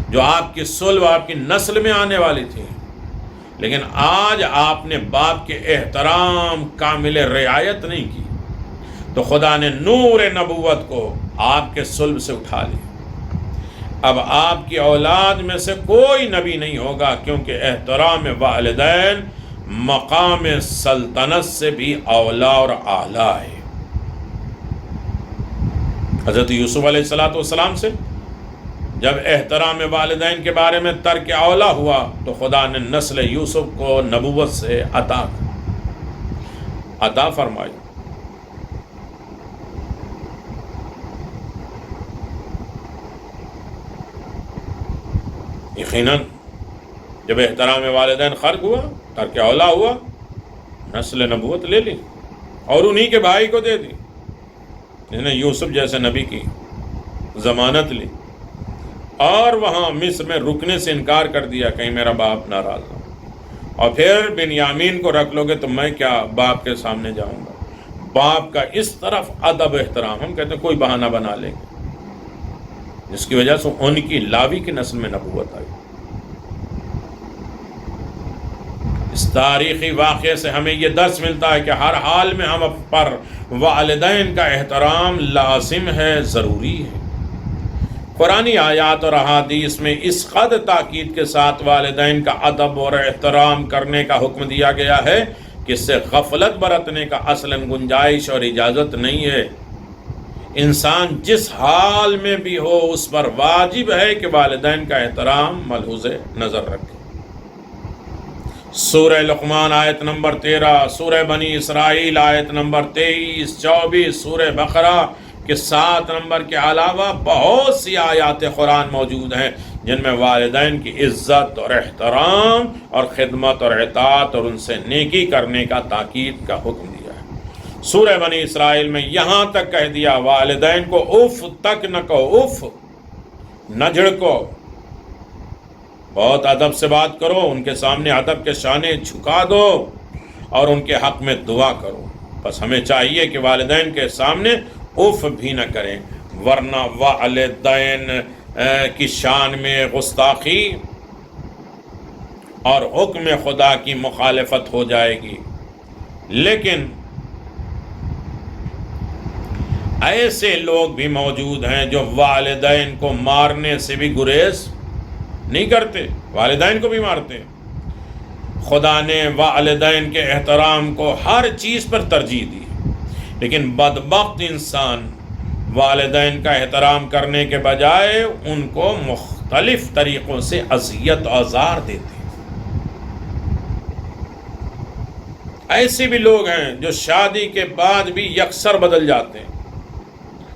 S2: جو آپ کی صلب، آپ کی نسل میں آنے والی تھی. لیکن آج آپ نے باپ کے احترام کامل رعایت نہیں کی تو خدا نے نور نبوت کو آپ کے صلب سے اٹھا لیا. اب آپ کی اولاد میں سے کوئی نبی نہیں ہوگا، کیونکہ احترام والدین مقام سلطنت سے بھی اولا اور اعلیٰ ہے. حضرت یوسف علیہ السلام سے جب احترام والدین کے بارے میں ترک اولا ہوا تو خدا نے نسل یوسف کو نبوت سے عطا فرمائی. یقیناً جب احترام والدین خرق ہوا، ترک اولا ہوا، نسل نبوت لے لی اور انہی کے بھائی کو دے دی جس نے یوسف جیسے نبی کی ضمانت لی، اور وہاں مصر میں رکنے سے انکار کر دیا کہیں میرا باپ ناراض ہو. اور پھر بنیامین کو رکھ لو گے تو میں کیا باپ کے سامنے جاؤں گا. باپ کا اس طرف ادب احترام، ہم کہتے ہیں کوئی بہانہ بنا لیں گے، جس کی وجہ سے ان کی لاوی کی نسل میں نبوت آئی. اس تاریخی واقعے سے ہمیں یہ درس ملتا ہے کہ ہر حال میں ہم پر والدین کا احترام لازم ہے، ضروری ہے. قرآنی آیات اور احادیث میں اس قدر تاکید کے ساتھ والدین کا ادب اور احترام کرنے کا حکم دیا گیا ہے کہ اس سے غفلت برتنے کا اصلاً گنجائش اور اجازت نہیں ہے. انسان جس حال میں بھی ہو اس پر واجب ہے کہ والدین کا احترام ملحوظ نظر رکھے. سورہ لقمان آیت نمبر 13، سورہ بنی اسرائیل آیت نمبر 23، 24، سورہ بقرہ کے 7 نمبر کے علاوہ بہت سی آیات قرآن موجود ہیں جن میں والدین کی عزت اور احترام اور خدمت اور اطاعت اور ان سے نیکی کرنے کا تاکید کا حکم دیا ہے. سورہ بنی اسرائیل میں یہاں تک کہہ دیا والدین کو اف تک نہ کہو، اف نہ جھڑکو، بہت ادب سے بات کرو، ان کے سامنے ادب کے شانے جھکا دو. اور ان کے حق میں دعا کرو۔ بس ہمیں چاہیے کہ والدین کے سامنے اف بھی نہ کریں، ورنہ والدین کی شان میں گستاخی اور حکم خدا کی مخالفت ہو جائے گی۔ لیکن ایسے لوگ بھی موجود ہیں جو والدین کو مارنے سے بھی گریز نہیں کرتے، والدین کو بھی مارتے۔ خدا نے والدین کے احترام کو ہر چیز پر ترجیح دی، لیکن بدبخت انسان والدین کا احترام کرنے کے بجائے ان کو مختلف طریقوں سے اذیت و آزار دیتے۔ ایسے بھی لوگ ہیں جو شادی کے بعد بھی یکسر بدل جاتے ہیں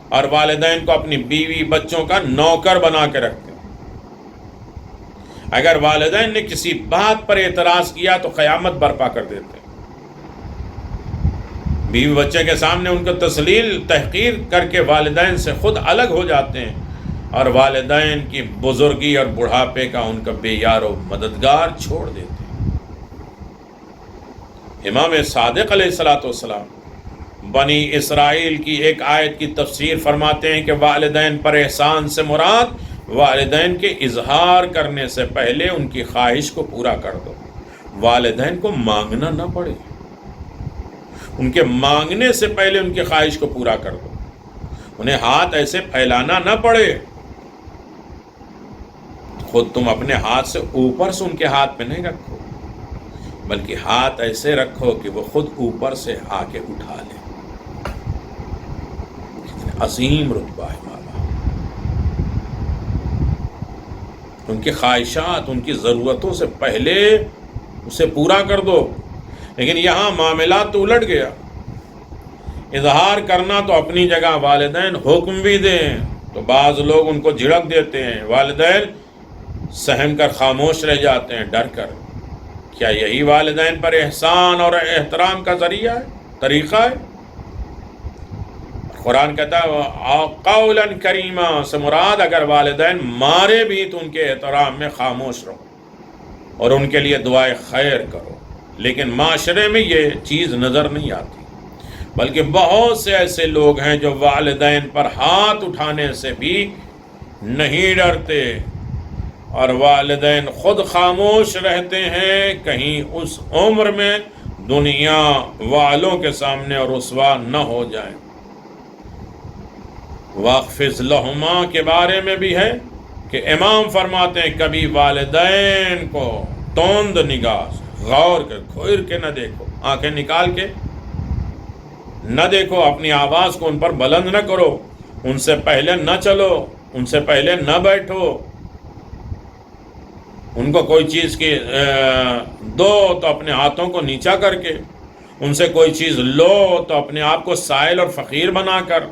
S2: اور والدین کو اپنی بیوی بچوں کا نوکر بنا کے رکھتے ہیں۔ اگر والدین نے کسی بات پر اعتراض کیا تو قیامت برپا کر دیتے ہیں۔ بیوی بچے کے سامنے ان کو تسلیل تحقیر کر کے والدین سے خود الگ ہو جاتے ہیں اور والدین کی بزرگی اور بڑھاپے کا ان کا بے یار و مددگار چھوڑ دیتے ہیں۔ امام صادق علیہ السلام بنی اسرائیل کی ایک آیت کی تفسیر فرماتے ہیں کہ والدین پر احسان سے مراد والدین کے اظہار کرنے سے پہلے ان کی خواہش کو پورا کر دو، والدین کو مانگنا نہ پڑے، ان کے مانگنے سے پہلے ان کی خواہش کو پورا کر دو، انہیں ہاتھ ایسے پھیلانا نہ پڑے، خود تم اپنے ہاتھ سے اوپر سے ان کے ہاتھ پہ نہیں رکھو، بلکہ ہاتھ ایسے رکھو کہ وہ خود اوپر سے آ کے اٹھا لے۔ عظیم رتبہ ہے ماں باپ، ان کی خواہشات ان کی ضرورتوں سے پہلے اسے پورا کر دو۔ لیکن یہاں معاملات تو الٹ گیا، اظہار کرنا تو اپنی جگہ، والدین حکم بھی دیں تو بعض لوگ ان کو جھڑک دیتے ہیں، والدین سہم کر خاموش رہ جاتے ہیں ڈر کر۔ کیا یہی والدین پر احسان اور احترام کا ذریعہ ہے، طریقہ ہے؟ قرآن کہتا ہے قولا کریما سے مراد اگر والدین مارے بھی تو ان کے احترام میں خاموش رہو اور ان کے لیے دعائے خیر کرو۔ لیکن معاشرے میں یہ چیز نظر نہیں آتی، بلکہ بہت سے ایسے لوگ ہیں جو والدین پر ہاتھ اٹھانے سے بھی نہیں ڈرتے اور والدین خود خاموش رہتے ہیں کہیں اس عمر میں دنیا والوں کے سامنے رسوا نہ ہو جائیں۔ واخفض لہما کے بارے میں بھی ہے کہ امام فرماتے ہیں کبھی والدین کو توند نگاہ غور کر کھوئر کے نہ دیکھو، آنکھیں نکال کے نہ دیکھو، اپنی آواز کو ان پر بلند نہ کرو، ان سے پہلے نہ چلو، ان سے پہلے نہ بیٹھو، ان کو کوئی چیز کی دو تو اپنے ہاتھوں کو نیچا کر کے، ان سے کوئی چیز لو تو اپنے آپ کو سائل اور فقیر بنا کر۔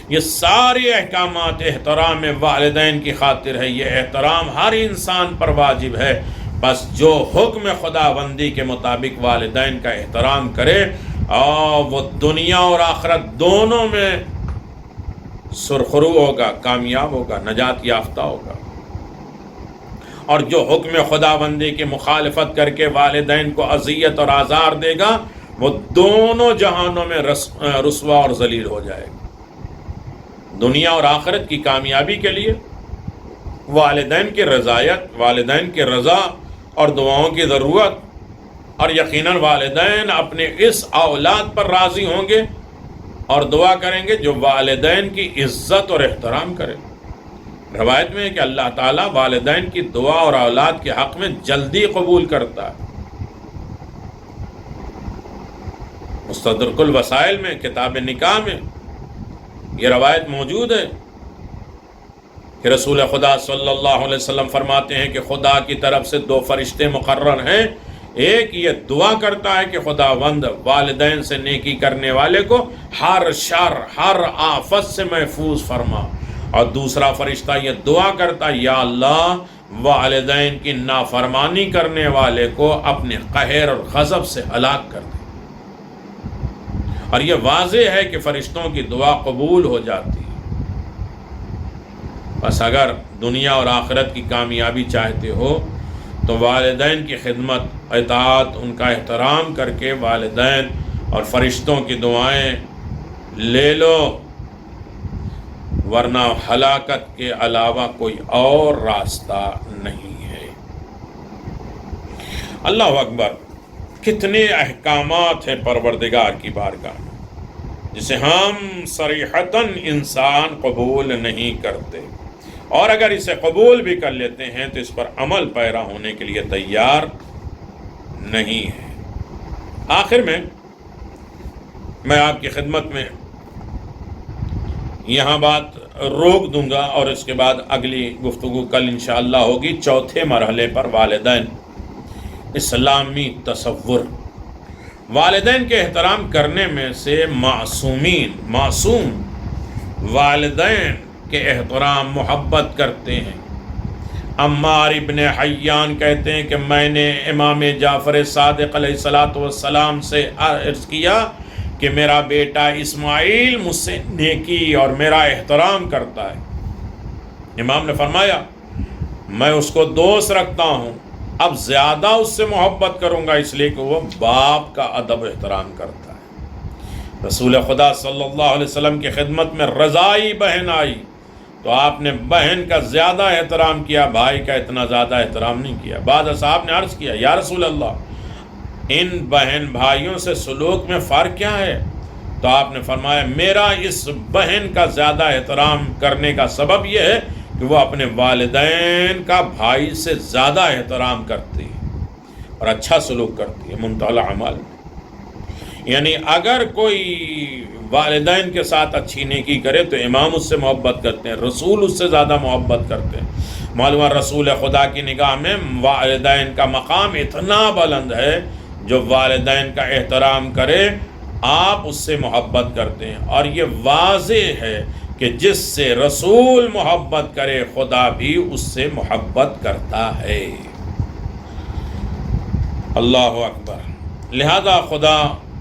S2: یہ سارے احکامات احترام والدین کی خاطر ہے، یہ احترام ہر انسان پر واجب ہے۔ بس جو حکم خداوندی کے مطابق والدین کا احترام کرے اور وہ دنیا اور آخرت دونوں میں سرخرو ہوگا، کامیاب ہوگا، نجات یافتہ ہوگا۔ اور جو حکم خداوندی کی مخالفت کر کے والدین کو اذیت اور آزار دے گا وہ دونوں جہانوں میں رسوا اور ذلیل ہو جائے گا۔ دنیا اور آخرت کی کامیابی کے لیے والدین کی رضایت، والدین کی رضا اور دعاؤں کی ضرورت، اور یقیناً والدین اپنے اس اولاد پر راضی ہوں گے اور دعا کریں گے جو والدین کی عزت اور احترام کرے۔ روایت میں ہے کہ اللہ تعالیٰ والدین کی دعا اور اولاد کے حق میں جلدی قبول کرتا ہے۔ مستدرک الوسائل میں کتاب نکاح میں یہ روایت موجود ہے کہ رسول خدا صلی اللہ علیہ وسلم فرماتے ہیں کہ خدا کی طرف سے 2 فرشتے مقرر ہیں، ایک یہ دعا کرتا ہے کہ خداوند والدین سے نیکی کرنے والے کو ہر شر ہر آفت سے محفوظ فرما، اور دوسرا فرشتہ یہ دعا کرتا ہے یا اللہ والدین کی نافرمانی کرنے والے کو اپنے قہر اور غضب سے ہلاک کر دے۔ اور یہ واضح ہے کہ فرشتوں کی دعا قبول ہو جاتی ہے۔ بس اگر دنیا اور آخرت کی کامیابی چاہتے ہو تو والدین کی خدمت، اطاعت، ان کا احترام کر کے والدین اور فرشتوں کی دعائیں لے لو، ورنہ ہلاکت کے علاوہ کوئی اور راستہ نہیں ہے۔ اللہ اکبر! کتنے احکامات ہیں پروردگار کی بارگاہ میں جسے ہم صریحتاً انسان قبول نہیں کرتے، اور اگر اسے قبول بھی کر لیتے ہیں تو اس پر عمل پیرا ہونے کے لیے تیار نہیں ہے۔ آخر میں آپ کی خدمت میں یہاں بات روک دوں گا، اور اس کے بعد اگلی گفتگو کل انشاءاللہ ہوگی چوتھے مرحلے پر، والدین اسلامی تصور۔ والدین کے احترام کرنے میں سے معصوم والدین کے احترام، محبت کرتے ہیں۔ عمار ابن حیان کہتے ہیں کہ میں نے امام جعفر صادق علیہ السلام سے عرض کیا کہ میرا بیٹا اسماعیل مجھ سے نیکی اور میرا احترام کرتا ہے۔ امام نے فرمایا میں اس کو دوست رکھتا ہوں، اب زیادہ اس سے محبت کروں گا، اس لیے کہ وہ باپ کا ادب و احترام کرتا ہے۔ رسول خدا صلی اللہ علیہ وسلم کی خدمت میں رضائی بہن آئی تو آپ نے بہن کا زیادہ احترام کیا، بھائی کا اتنا زیادہ احترام نہیں کیا۔ بعد صاحب نے عرض کیا یا رسول اللہ، ان بہن بھائیوں سے سلوک میں فرق کیا ہے؟ تو آپ نے فرمایا میرا اس بہن کا زیادہ احترام کرنے کا سبب یہ ہے کہ وہ اپنے والدین کا بھائی سے زیادہ احترام کرتی ہے اور اچھا سلوک کرتی ہے منتہی الاعمال میں۔ یعنی اگر کوئی والدین کے ساتھ اچھی نیکی کرے تو امام اس سے محبت کرتے ہیں، رسول اس سے زیادہ محبت کرتے ہیں۔ معلوم رسول خدا کی نگاہ میں والدین کا مقام اتنا بلند ہے، جو والدین کا احترام کرے آپ اس سے محبت کرتے ہیں، اور یہ واضح ہے کہ جس سے رسول محبت کرے خدا بھی اس سے محبت کرتا ہے۔ اللہ اکبر! لہذا خدا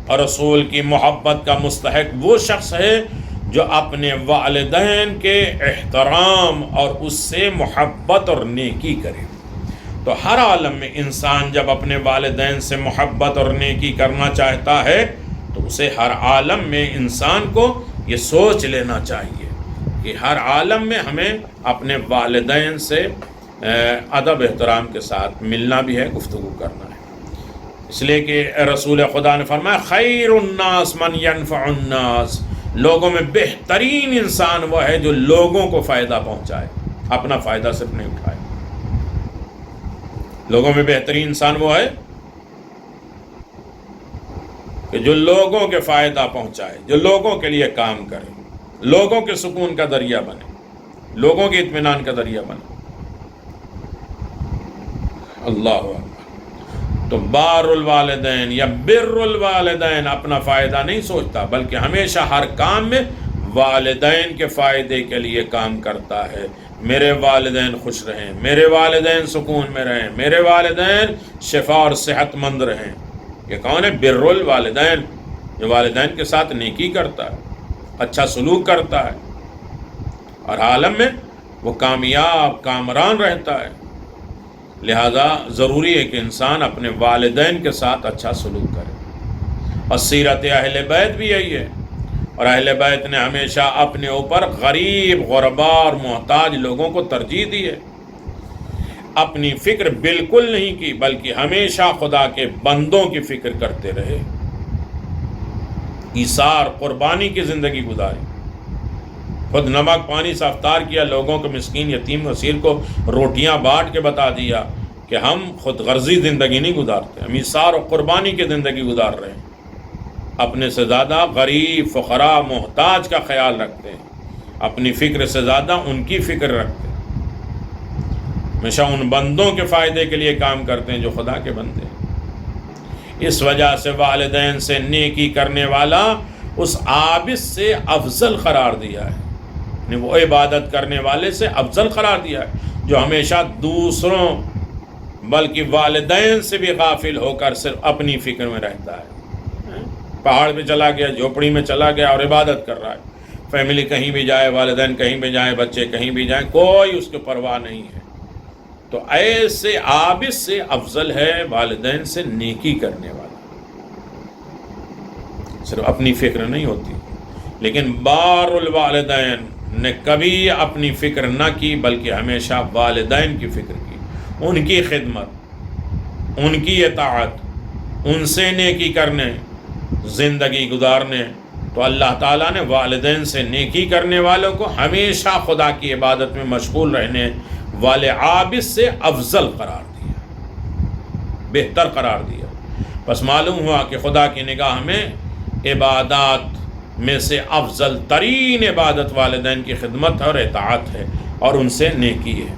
S2: اور رسول کی محبت کا مستحق وہ شخص ہے جو اپنے والدین کے احترام اور اس سے محبت اور نیکی کرے۔ تو ہر عالم میں انسان جب اپنے والدین سے محبت اور نیکی کرنا چاہتا ہے تو اسے ہر عالم میں انسان کو یہ سوچ لینا چاہیے کہ ہر عالم میں ہمیں اپنے والدین سے ادب احترام کے ساتھ ملنا بھی ہے، گفتگو کرنا ہے۔ اس لیے کہ رسول خدا نے فرمایا خیر الناس من ينفع الناس، لوگوں میں بہترین انسان وہ ہے جو لوگوں کو فائدہ پہنچائے، اپنا فائدہ صرف نہیں اٹھائے۔ لوگوں میں بہترین انسان وہ ہے کہ جو لوگوں کے فائدہ پہنچائے، جو لوگوں کے لیے کام کرے، لوگوں کے سکون کا ذریعہ بنے، لوگوں کے اطمینان کا ذریعہ بنے۔ اللہ اکبر! تو بار الوالدین یا بر الوالدین اپنا فائدہ نہیں سوچتا، بلکہ ہمیشہ ہر کام میں والدین کے فائدے کے لیے کام کرتا ہے۔ میرے والدین خوش رہیں، میرے والدین سکون میں رہیں، میرے والدین شفا اور صحت مند رہیں۔ یہ کون ہے؟ بر الوالدین، جو والدین کے ساتھ نیکی کرتا ہے، اچھا سلوک کرتا ہے، اور عالم میں وہ کامیاب کامران رہتا ہے۔ لہذا ضروری ہے کہ انسان اپنے والدین کے ساتھ اچھا سلوک کرے، اور سیرت اہل بیت بھی یہی ہے۔ اور اہل بیت نے ہمیشہ اپنے اوپر غریب، غربا اور محتاج لوگوں کو ترجیح دی ہے، اپنی فکر بالکل نہیں کی، بلکہ ہمیشہ خدا کے بندوں کی فکر کرتے رہے، ایثار، قربانی کی زندگی گزاری، خود نمک پانی سے افطار کیا، لوگوں کو مسکین یتیم اسیر کو روٹیاں بانٹ کے بتا دیا کہ ہم خود غرضی زندگی نہیں گزارتے، ہم ایثار و قربانی کی زندگی گزار رہے ہیں، اپنے سے زیادہ غریب، فقراء، محتاج کا خیال رکھتے ہیں، اپنی فکر سے زیادہ ان کی فکر رکھتے ہیں، ہمیشہ ان بندوں کے فائدے کے لیے کام کرتے ہیں جو خدا کے بندے ہیں۔ اس وجہ سے والدین سے نیکی کرنے والا اس عابد سے افضل قرار دیا ہے، یعنی وہ عبادت کرنے والے سے افضل قرار دیا ہے جو ہمیشہ دوسروں بلکہ والدین سے بھی غافل ہو کر صرف اپنی فکر میں رہتا ہے، پہاڑ پہ چلا گیا، جھوپڑی میں چلا گیا اور عبادت کر رہا ہے، فیملی کہیں بھی جائے، والدین کہیں بھی جائیں، بچے کہیں بھی جائیں، کوئی اس کی پرواہ نہیں ہے۔ تو ایسے عابد سے افضل ہے والدین سے نیکی کرنے والا. صرف اپنی فکر نہیں ہوتی، لیکن بار الوالدین نے کبھی اپنی فکر نہ کی بلکہ ہمیشہ والدین کی فکر کی، ان کی خدمت، ان کی اطاعت، ان سے نیکی کرنے، زندگی گزارنے. تو اللہ تعالیٰ نے والدین سے نیکی کرنے والوں کو ہمیشہ خدا کی عبادت میں مشغول رہنے والے عابد سے افضل قرار دیا، بہتر قرار دیا. بس معلوم ہوا کہ خدا کی نگاہ میں عبادات میں سے افضل ترین عبادت والدین کی خدمت اور اطاعت ہے اور ان سے نیکی ہے.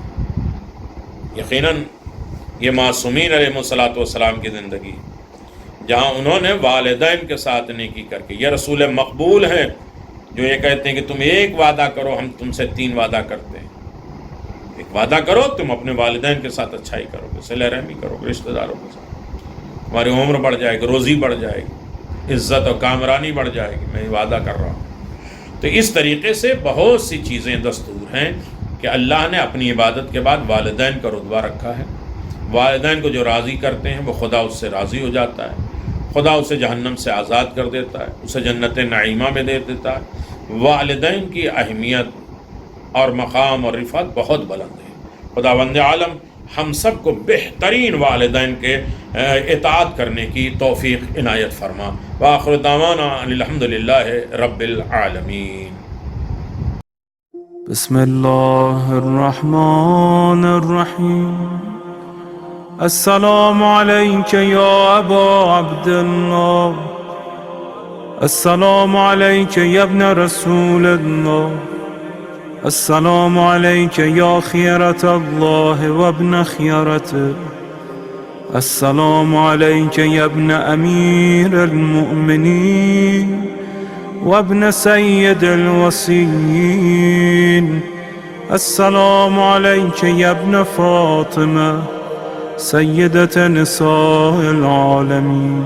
S2: یقیناً یہ معصومین علیہ الصلوۃ والسلام کی زندگی جہاں انہوں نے والدین کے ساتھ نیکی کر کے، یہ رسول مقبول ہیں جو یہ کہتے ہیں کہ تم ایک وعدہ کرو ہم تم سے 3 وعدہ کرتے ہیں. ایک وعدہ کرو تم اپنے والدین کے ساتھ اچھائی کرو گے، صلہ رحمی کرو گے، رشتہ داروں کے ساتھ، تمہاری عمر بڑھ جائے گی، روزی بڑھ جائے گی، عزت اور کامرانی بڑھ جائے گی، میں یہ وعدہ کر رہا ہوں. تو اس طریقے سے بہت سی چیزیں دستور ہیں کہ اللہ نے اپنی عبادت کے بعد والدین کا رتبہ رکھا ہے. والدین کو جو راضی کرتے ہیں وہ خدا اس سے راضی ہو جاتا ہے، خدا اسے جہنم سے آزاد کر دیتا ہے، اسے جنت نعیمہ میں دے دیتا ہے. والدین کی اہمیت اور مقام اور رفعت بہت بلند ہے. خداوند عالم ہم سب کو بہترین والدین کے اطاعت کرنے کی توفیق عنایت فرما. وآخر دعوانا الحمدللہ رب العالمین.
S1: بسم اللہ الرحمن الرحیم. السلام علیک یا ابا عبداللہ، السلام علیک یا ابن رسول اللہ، السلام علیک یا خیرت اللہ وابن خیرته، السلام علیک یا ابن امیر المؤمنین وابن سید الوصیین، السلام علیک یا ابن فاطمہ سیدة نساء العالمین.